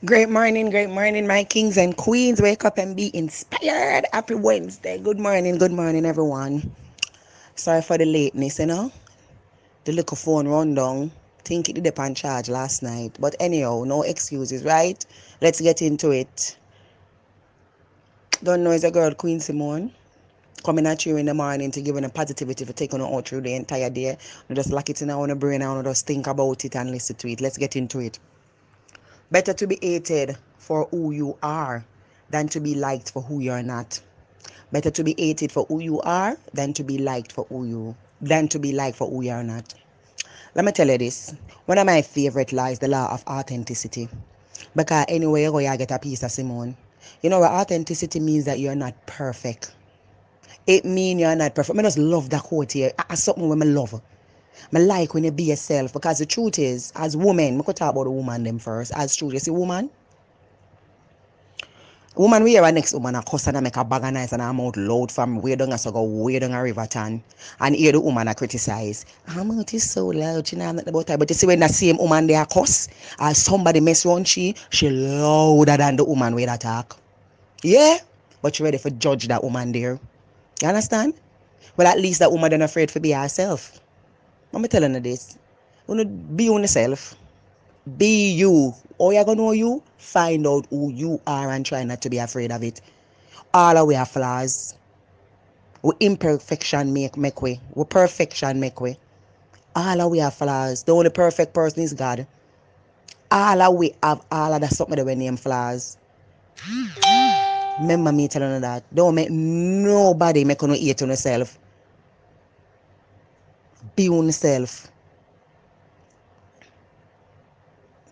Great morning, my kings and queens. Wake up and be inspired. Happy Wednesday. Good morning, everyone. Sorry for the lateness, The little phone rundown. Think it did up on charge last night. But anyhow, no excuses, right? Let's get into it. Don't know it's a girl, Queen Simone. Coming at you in the morning to give you a positivity for taking you out through the entire day. You just lock it in our brain and just think about it and listen to it. Let's get into it. Better to be hated for who you are than to be liked for who you're not. Better to be hated for who you are than to be liked for who you're not. Let me tell you this. One of my favorite lies, the law of authenticity. Because anywhere you go, you get a piece of Simone. You know what authenticity means? That you're not perfect. It means you're not perfect. I just love that quote here. It's something when I love. I like when you be yourself, because the truth is, as women, I could talk about the woman them first. As truth, you see woman we hear our next woman a cuss and a make a bag of nice and her mouth loud from way down a so go way down a Riverton, and hear the woman a criticize. Her mouth is so loud, you know, I'm not about that. But you see when the same woman they a cuss, as somebody mess around she louder than the woman with attack. Yeah, but you ready for judge that woman there. You understand? Well, at least that woman don't afraid to be herself. I'm telling you this. You know, be on yourself. Be you. How you gonna know you? Find out who you are and try not to be afraid of it. All of we have flaws. We imperfection make way. We perfection make way. All of we have flaws. The only perfect person is God. All of we have all of that something that we name flaws. Remember me telling you that. Don't make nobody make you hate on yourself. Be on yourself.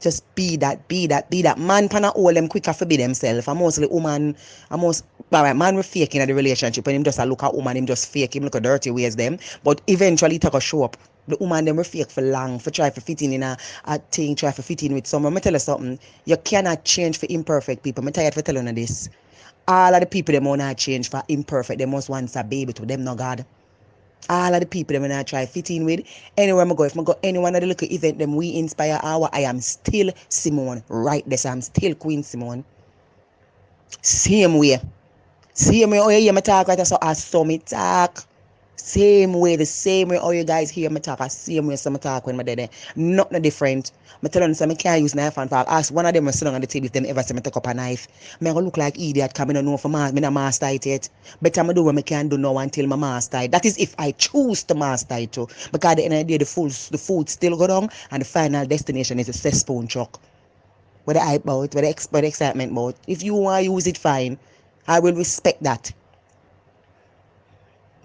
Just be that. Man can all them quicker for be themselves. And mostly woman, alright, man we fake in the relationship and him just a look at woman, him just fake him look at dirty ways them. But eventually it go show up. The woman them we fake for long, for try for fit in a thing, try for fit in with someone. Me tell you something, you cannot change for imperfect people. Me tired for telling you this. All of the people them want to change for imperfect, they must want a baby to them, no God. All of the people them when I try fit in with, anywhere I go, if I go anyone of the little event them we inspire our, I am still Simone. Right there, so I'm still Queen Simone. Same way. Same way, oh you hear me talk right, so I saw me talk. Same way, the same way all you guys hear me talk, the same way some talk when I'm there. Nothing different. I tell them so I can't use knife and fork. Ask one of them sit down on the table if them ever see me take up a knife. Me go look like idiot because I don't know for me not master it yet. Better I do what I can do now until my master it. That is if I choose to master it too. Because at the end of the day the food still go down and the final destination is a cesspool truck. With the hype about, with the excitement about. If you want to use it, fine. I will respect that.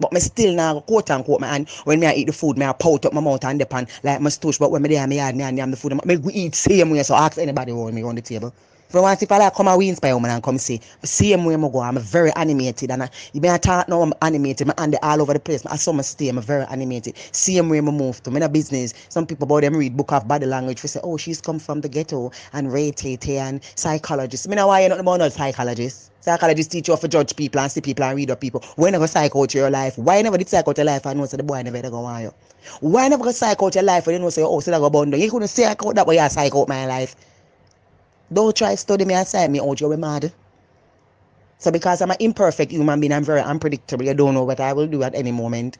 But me still now quote unquote my hand when me I eat the food, me I pout up my mouth and the pan like my stoosh. But when me there, me yard me and yam the food, me go eat same way. So ask anybody around me on the table. If I want, if I like come and we inspire me and come see, same way I go. I'm very animated and you may talk now. I'm animated. My hand all over the place. I saw my stay. I'm very animated. Same way I move to. Me in a business. Some people about them read book of body language. We say, oh, she's come from the ghetto and rate it and psychologist. Me know why you're not about no psychologist. Psychologists teach you how to judge people and see people and read up people. Why never psych out your life? Why never did psych out your life and know say the boy never go on you? Why never go psych out your life and you know say, oh, so that go bundle? You couldn't psych out that way you psych out my life. Don't try study me and psych me out, you're mad. So because I'm an imperfect human being, I'm very unpredictable. You don't know what I will do at any moment.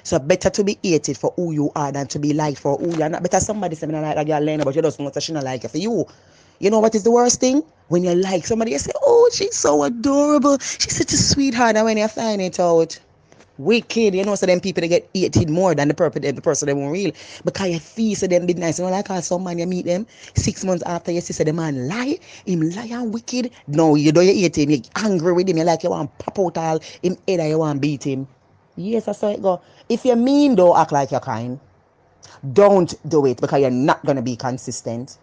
So better to be hated for who you are than to be liked for who you are not. Better somebody say me not like that girl Lena, but you just want to she not like you for you. You know what is the worst thing? When you like somebody, you say, oh, she's so adorable. She's such a sweetheart. And when you find it out, wicked, you know, so them people they get hated more than the person they won't real. Because you feel so them be nice. You know, like how some man you meet them 6 months after you see say the man lie, him lie and wicked. No, you don't you hate him, you angry with him, you like you want pop out all him head and you want beat him. Yes, that's how it go. If you mean don't act like you're kind. Don't do it because you're not gonna be consistent.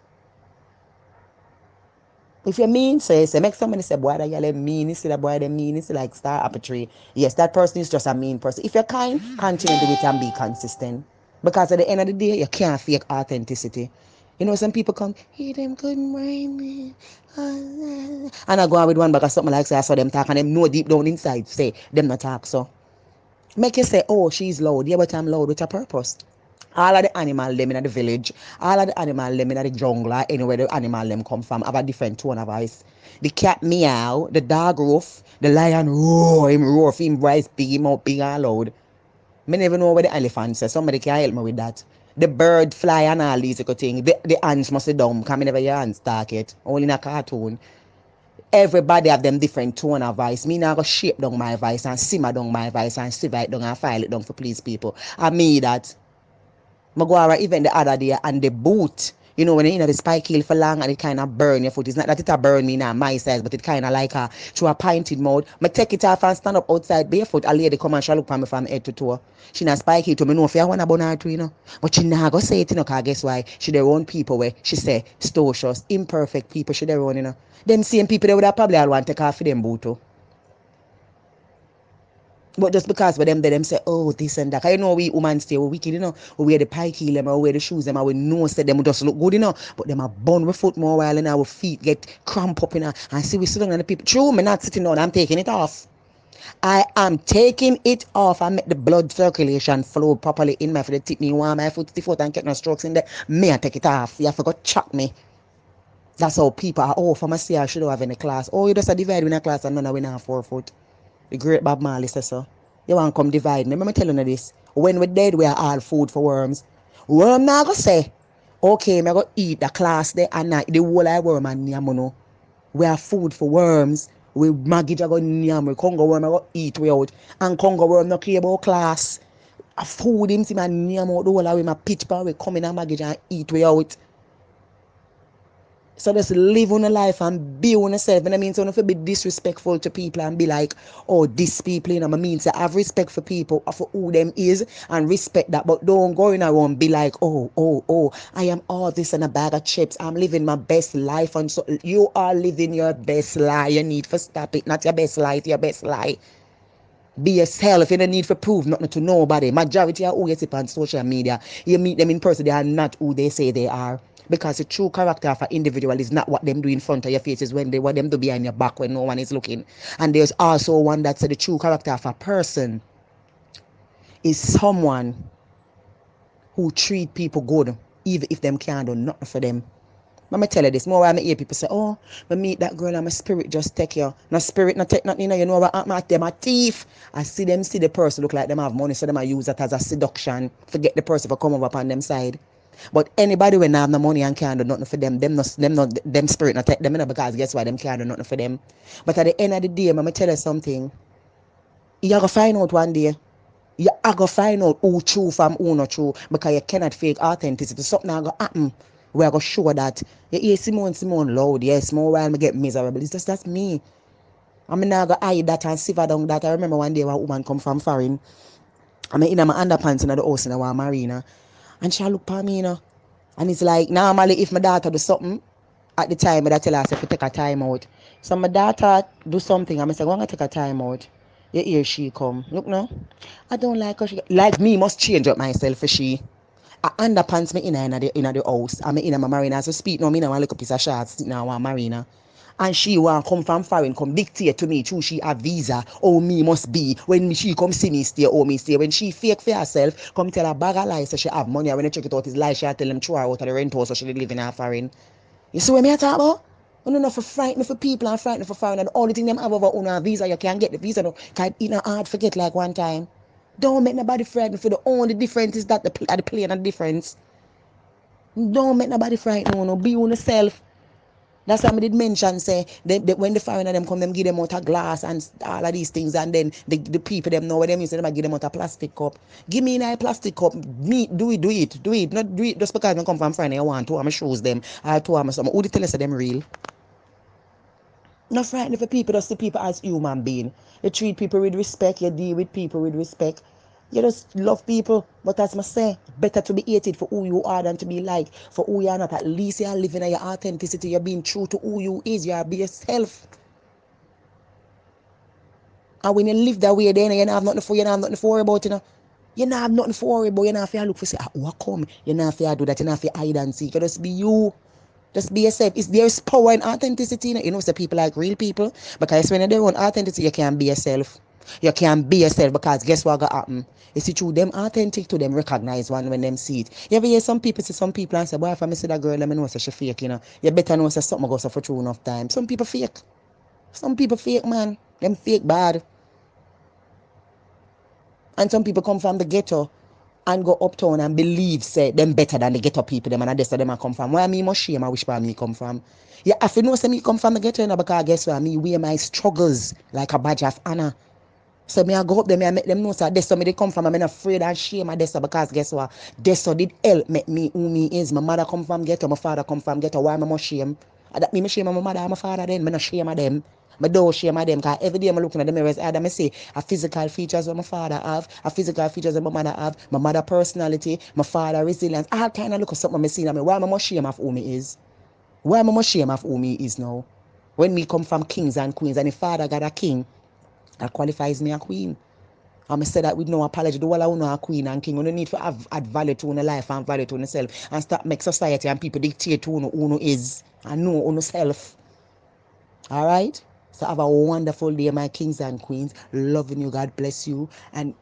If you mean, say, make somebody say, boy, that you mean, you see that boy, they mean, it's like star apple tree. Yes, that person is just a mean person. If you're kind, continue to do it and be consistent. Because at the end of the day, you can't fake authenticity. You know, some people come, hey, them good morning. And I go on with one bag of something like, say, I saw them talk, and them know deep down inside, say, them not talk, so. Make you say, oh, she's loud. Yeah, but I'm loud with a purpose. All of the animal them in the village, all of the animal them in the jungle, or anywhere the animal them come from, have a different tone of voice. The cat meow, the dog roof, the lion roar, him roar, him voice big, him out big and loud. Me never know where the elephant says. Somebody can help me with that. The bird fly and all these good things. The ants must be dumb, because me never hear ants talk it. Only in a cartoon. Everybody have them different tone of voice. Me now go shape down my voice and simmer down my voice and sieve it down and file it down for please people. I me that. I go around even the other day and the boot. You know, when you know the spike heel for long and it kind of burn your foot. It's not that it a burn me now, my size, but it kind of like a through a pinted mode. I take it off and stand up outside barefoot. A lady come and she look for me from head to toe. She not spike heel to me know if you want to burn her too, you know. But she not go say it, you know, because guess why? She their own people where she say, stocious, imperfect people, she their own, you know. Them same people they would have probably all want to take off for them boot too. But just because for them say, oh, this and that. I know we women stay we wicked, you know. We wear the pike heel them, or wear the shoes them, and we know say them just look good, you know. But them are burn with foot more while and our feet get cramp up, you know. And see we sit down and the people. True, me not sitting down, I'm taking it off. I am taking it off. I make the blood circulation flow properly in my foot. They tip me warm my foot, stiff foot and get no strokes in there. Me I take it off. You forgot chuck me. That's how people are, oh, from a say I should have any class. Oh, you just a divide in a class and none of we not 4 foot. The great Bob Marley says so. You want to come divide me? Remember telling you this. When we're dead, we are all food for worms. Worm now go say, okay, I'm going to eat the class there and not the whole of worm and yamuno. We are food for worms. We maggie go nyam, we Congo worm go eat we out. And Congo worm no care about class. A food him see man nyam out the whole of we my pitch bar we come in and maggie and eat we out. So just live on a life and be on yourself. And I mean, so don't be disrespectful to people and be like, oh, this people, you know, I mean, so have respect for people, for who them is, and respect that. But don't go in around be like, oh, I am all this and a bag of chips. I'm living my best life. And so you are living your best lie. You need to stop it. Not your best lie, it's your best lie. Be yourself. You don't need to prove nothing to nobody. Majority of who you see on social media, you meet them in person, they are not who they say they are. Because the true character of an individual is not what them do in front of your face, is when they what them do behind your back when no one is looking. And there's also one that said the true character of a person is someone who treat people good, even if them can't do nothing for them. Let me tell you this, more when I hear people say, oh, I meet that girl and my spirit just take you. No spirit, no take nothing, you know what happened them a thief. I see them see the person look like them have money, so them I use that as a seduction. Forget the person for come over upon them side. But anybody when have no money and can't do nothing for them, them spirit not take them, you know, because guess why them can't do nothing for them. But at the end of the day, let me tell you something. You're gonna find out one day. You are going to find out who true from who not true, because you cannot fake authenticity. Something is going to happen. We are going to show that. You hear Simone loud. Yes, more while I get miserable. It's just that's me. I'm not going to hide that and shiver down that. I remember one day one woman come from foreign. I'm in my underpants in the house in the marina. And she look at me, you know. And it's like, normally if my daughter do something, at the time, I tell her to take a time out. So my daughter do something, and I say, go and take a time out. You hear she come. Look now. I don't like her. She, like me, must change up myself for she. I underpants me in the house. I'm in my marina. So speak now, me now want look a piece of shots sitting in one marina. And she want come from foreign, come dictate to me through she have visa. Oh, me must be. When she come see me stay, oh, me stay. When she fake for herself, come tell her bag of lies so she have money. And when they check it out, it's lies. She tell them throw her out of the rent house so she live in her foreign. You see what me talk about? You know, for frightened for people and frightened for foreign. And the only thing them have over on a visa, you can't get the visa now. Because it's not hard forget like one time. Don't make nobody frightened for the only difference is that the plane and the difference. Don't make nobody frightened, no. Be on yourself. That's why I did mention, say, when the foreigner them come, them give them out a glass and all of these things, and then the people them know what them is, them give them out a plastic cup. Give me a plastic cup. Me, do it. Not do it just because I come from foreign, I want to, I'm shows them. I told them something. Who they tell us them real? Not frightened for people, just see people as human being. You treat people with respect, you deal with people with respect. You just love people, but as I say, better to be hated for who you are than to be liked for who you are not. At least you are living your authenticity, you're being true to who you is, you are be yourself. And when you live that way, then you don't have nothing for you, don't have nothing to worry about, you know. You don't have nothing to worry about, you don't have to look for say, who come, you don't have to do that, you don't have to hide and seek, you just be you. Just be yourself. There's power in authenticity. You know, so people like real people. Because when you're their own authenticity, you can't be yourself. You can't be yourself because guess what gonna happen? You see through them authentic to them recognize one when them see it. You ever hear some people see some people and say, boy, if I see that girl, let me know say she fake, you know. You better know say something goes for true enough time. Some people fake. Some people fake, man. Them fake bad. And some people come from the ghetto and go uptown and believe say them better than the ghetto people them and that's where them a come from. Why me must shame I wish where me come from. Yeah, if you know say me come from the ghetto, you know, because guess what, me wear my struggles like a badge of honor. So me I go up there, me I make them know say that's where me they come from. I'm not afraid and shame of this because guess what? This did help make me who me is. My mother come from ghetto, my father come from ghetto. Why am I must shame? That me shame of my mother and my father then. Me not shame of them. I don't shame of them because every day I'm looking at the mirrors, either me say a physical features that my father have, a physical features that my mother have, my mother personality, my father resilience. All kind of look at something I see in me. Why am I must shame of who me is? Why am I must shame of who me is now? When me come from kings and queens and the father got a king, that qualifies me a queen. I say that with no apology. The whole of you a queen and king. You don't need to add value to your life and value to yourself and start make society and people dictate who you is and know yourself. Alright? So have a wonderful day, my kings and queens. Loving you. God bless you. And